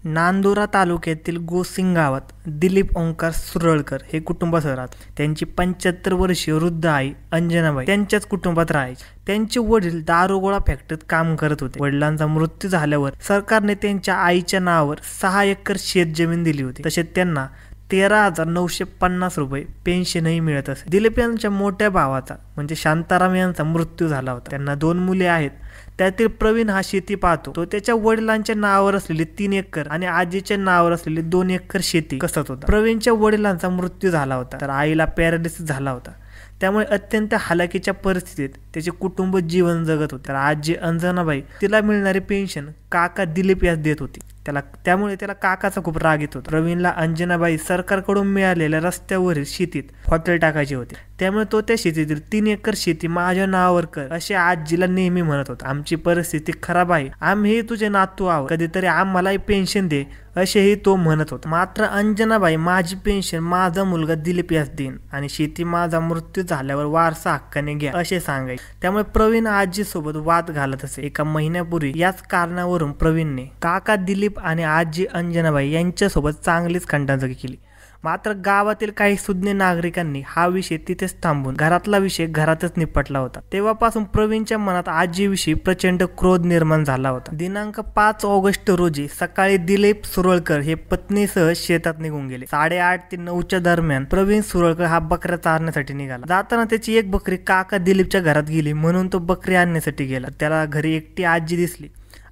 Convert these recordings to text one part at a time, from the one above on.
नांदुरा तालुक्यातील गोसिंग गावात दिलीप ओंकार सुरळकर हे कुटुंबासह राहतात. त्यांची 75 वर्षीय वृद्ध आई अंजनाबाई त्यांच्याच कुटुंबात राहायची. त्यांचे वडील दारुगोळा फॅक्टरीत काम करत होते. वडिलांचा मृत्यू झाल्यावर सरकारने त्यांच्या आईच्या नावावर 6 एकर शेत जमीन दिली होती. तसेच त्यांना 13,950 रुपये पेन्शनही मिळत असे. दिलीप यांच्या मोठ्या भावाचा म्हणजे शांताराम यांचा मृत्यू झाला होता. त्यांना 2 मुले आहेत. त्यातील प्रवीण हा शेती पाहतो. तो त्याच्या वडिलांच्या नावावर असलेली 3 एकर आणि आजीच्या नावावर असलेली 2 एकर शेती कसत होता. प्रवीणच्या वडिलांचा मृत्यू झाला होता तर आईला पॅरालिसिस झाला होता. त्यामुळे अत्यंत हालाकीच्या परिस्थितीत त्याचे कुटुंब जीवन जगत होते. तर आजी अंजनाबाई तिला मिळणारी पेन्शन काका दिलीप यास देत होती. त्यामुळे त्याला काकाचा खूप राग येत होता. प्रवीणला अंजनाबाई सरकारकडून मिळालेल्या रस्त्यावरील शेतीत हॉटेल टाकायचे होते. त्यामुळे तो त्या शेतीतील 3 एकर शेती माझ्या नावावर कर असे आजीला नेहमी म्हणत होता. आमची परिस्थिती खराब आहे, आम्ही तुझे नातू आहोत, कधीतरी आम्हालाही पेन्शन दे असेही तो म्हणत होता. मात्र अंजनाबाई माझी पेन्शन माझा मुलगा दिलीप यास देईन आणि शेती माझा मृत्यू झाल्यावर वारसा हक्काने घ्या असे सांगायचे. त्यामुळे प्रवीण आजी सोबत वाद घालत असे. एका महिन्यापूर्वी याच कारणावरून प्रवीणने काका दिलीप आणि आजी अंजनाबाई यांच्यासोबत चांगलीच खंडाजंगी केली. मात्र गावातील काही सुज्ञ नागरिकांनी हा विषय तिथेच थांबून घरातला विषय घरातच निपटला होता. तेव्हापासून प्रवीणच्या मनात आजीविषयी प्रचंड क्रोध निर्माण झाला होता. दिनांक 5 ऑगस्ट रोजी सकाळी दिलीप सुरळकर हे पत्नीसह शेतात निघून गेले. 8:30 ते 9च्या दरम्यान प्रवीण सुरळकर हा बकऱ्या चारण्यासाठी निघाला. जाताना त्याची एक बकरी काका दिलीपच्या घरात गेली म्हणून तो बकरी आणण्यासाठी गेला. त्याला घरी एकटी आजी दिसली.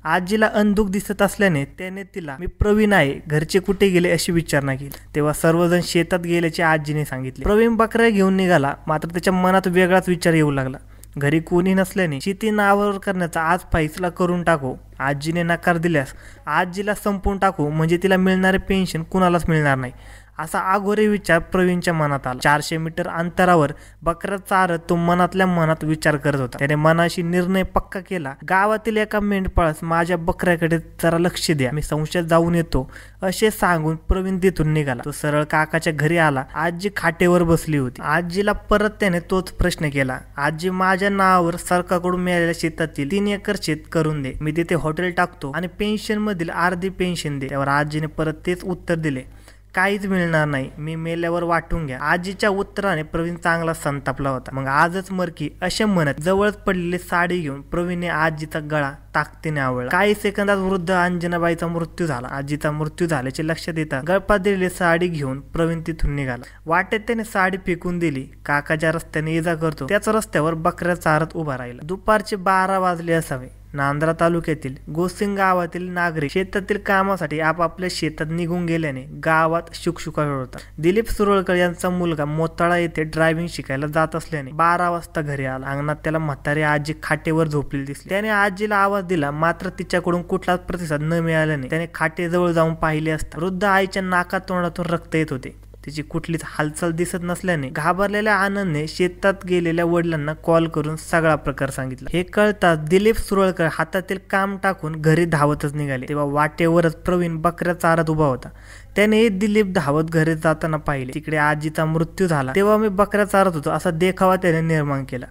आजीला अंधुक दिसत असल्याने त्याने तिला मी प्रवीण आहे, घरचे कुठे गेले अशी विचारणा केली. तेव्हा सर्वजण शेतात गेल्याचे आजीने सांगितले. प्रवीण बकऱ्या घेऊन निघाला. मात्र त्याच्या मनात वेगळाच विचार येऊ लागला. घरी कोणी नसल्याने शेती नावावर करण्याचा आज फैसला करून टाकू. आजीने नकार दिल्यास आजीला संपवून टाकू म्हणजे तिला मिळणारे पेन्शन कुणालाच मिळणार नाही असा आगोरे विचार प्रवीणच्या मनात आला. 400 मीटर अंतरावर बकऱ्या चारत तो मनातल्या मनात विचार करत होता. त्याने मनाशी निर्णय पक्का केला. गावातील एका मेंढपाळास माझ्या बकऱ्याकडे जरा लक्ष द्या, मी संशयात जाऊन येतो असे सांगून प्रवीण तिथून निघाला. तो सरळ काकाच्या घरी आला. आजी खाटेवर बसली होती. आजीला परत त्याने तोच प्रश्न केला. आजी माझ्या नावावर सरकारकडून मिळालेल्या शेतातील 3 एकर शेत करून दे, मी तिथे हॉटेल टाकतो आणि पेन्शन मधील अर्धी पेन्शन दे. त्यावर आजीने परत तेच उत्तर दिले, काहीच मिळणार नाही, मी मेल्यावर वाटून घ्या. आजीच्या उत्तराने प्रवीण चांगला संतापला होता. मग आजच मरकी असे म्हणत जवळच पडलेली साडी घेऊन प्रवीणने आजीचा गळा ताकदीने आवळला. काही सेकंदात वृद्ध अंजनाबाईचा मृत्यू झाला. आजीचा मृत्यू झाल्याचे लक्षात येतात गळपात दिलेली साडी घेऊन प्रवीण तिथून निघाला. वाटेत त्याने साडी फेकून दिली. काका ज्या रस्त्याने ये जा करतो त्याच रस्त्यावर बकऱ्या चारत उभा राहिला. दुपारचे 12 वाजले असावे. नांदुरा तालुक्यातील गोसिंग गावातील नागरिक शेतातील कामासाठी आपापल्या शेतात निघून गेल्याने गावात शुकशुकाट होता. दिलीप सुरळकर यांचा मुलगा मोताळा येथे ड्रायव्हिंग शिकायला जात असल्याने 12 वाजता घरी आला. अंगणात त्याला म्हातारी आजी खाटेवर झोपलेली दिसली. त्याने आजीला आवाज दिला मात्र तिच्याकडून कुठलाच प्रतिसाद न मिळाल्याने त्याने खाटेजवळ जाऊन पाहिले असता वृद्ध आईच्या नाका तोंडातून रक्त येत होते. तिची कुठलीच हालचाल दिसत नसल्याने घाबरलेल्या आनंदने शेतात गेलेल्या वडिलांना कॉल करून सगळा प्रकार सांगितला. हे कळताच दिलीप सुरळकर हातातील काम टाकून घरी धावतच निघाले. तेव्हा वाटेवरच प्रवीण बकऱ्या चारत उभा होता. त्याने दिलीप धावत घरी जाताना पाहिले. तिकडे आजीचा मृत्यू झाला तेव्हा मी बकऱ्या चारत होतो असा देखावा त्याने निर्माण केला.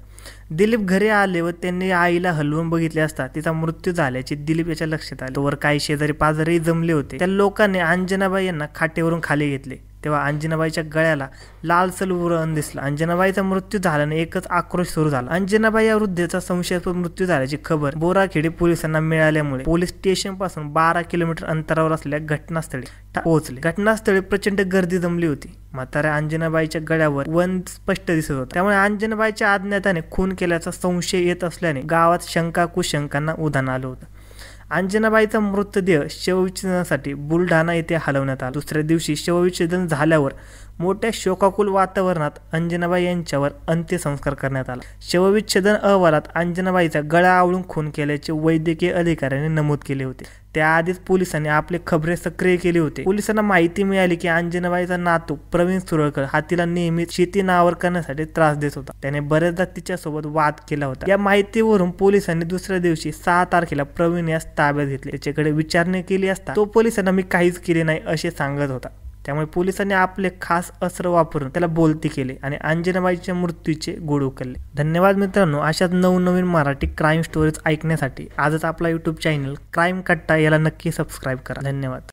दिलीप घरी आले व त्यांनी आईला हलवून बघितले असता तिचा मृत्यू झाल्याचे दिलीप याच्या लक्षात आले. तोवर काही शेजारी पाजारी जमले होते. त्या लोकांनी अंजनाबाई यांना खाटेवरून खाली घेतले. तेव्हा अंजनाबाईच्या गळ्याला लालसर व्रण दिसला. अंजनाबाईचा मृत्यू झाल्याने एकच आक्रोश सुरू झाला. अंजनाबाई या वृद्धेचा संशयास्पद मृत्यू झाल्याची खबर बोराखेडी पोलिसांना मिळाल्यामुळे पोलीस स्टेशन पासून 12 किलोमीटर अंतरावर असलेल्या घटनास्थळी पोहोचले. घटनास्थळी प्रचंड गर्दी जमली होती. म्हाताऱ्या अंजनाबाईच्या गळ्यावर वन स्पष्ट दिसत होता. त्यामुळे अंजनाबाईच्या अज्ञाताने खून केल्याचा संशय येत असल्याने गावात शंका कुशंकांना उधाण आलं होतं. अंजनाबाईचा मृतदेह शवविच्छेदनासाठी बुलढाणा येथे हलवण्यात आला. दुसऱ्या दिवशी शवविच्छेदन झाल्यावर मोठ्या शोकाकुल वातावरणात अंजनाबाई यांच्यावर अंत्यसंस्कार करण्यात आला. शवविच्छेदन अहवालात अंजनाबाईचा गळा आवळून खून केल्याचे वैद्यकीय अधिकाऱ्यांनी नमूद केले होते. त्याआधीच पोलिसांनी आपले खबरे सक्रिय केले होते. पोलिसांना माहिती मिळाली की अंजनाबाईचा नातू प्रवीण सुरळकर हा तिला नेहमीच शेती नावावर करण्यासाठी त्रास देत होता. त्याने बरेचदा तिच्यासोबत वाद केला होता. या माहितीवरून पोलिसांनी दुसऱ्या दिवशी 6 तारखेला प्रवीण यास ताब्यात घेतले. त्याच्याकडे विचारणी केली असता तो पोलिसांना मी काहीच केले नाही असे सांगत होता. त्यामुळे पोलिसांनी आपले खास अस्त्र वापरून त्याला बोलते केले आणि अंजनाबाईच्या मृत्यूचे गोड उकलले. धन्यवाद मित्रांनो. अशाच नवनवीन मराठी क्राईम स्टोरीज ऐकण्यासाठी आजच आपला YouTube चॅनल क्राईम कट्टा याला नक्की सबस्क्राईब करा. धन्यवाद.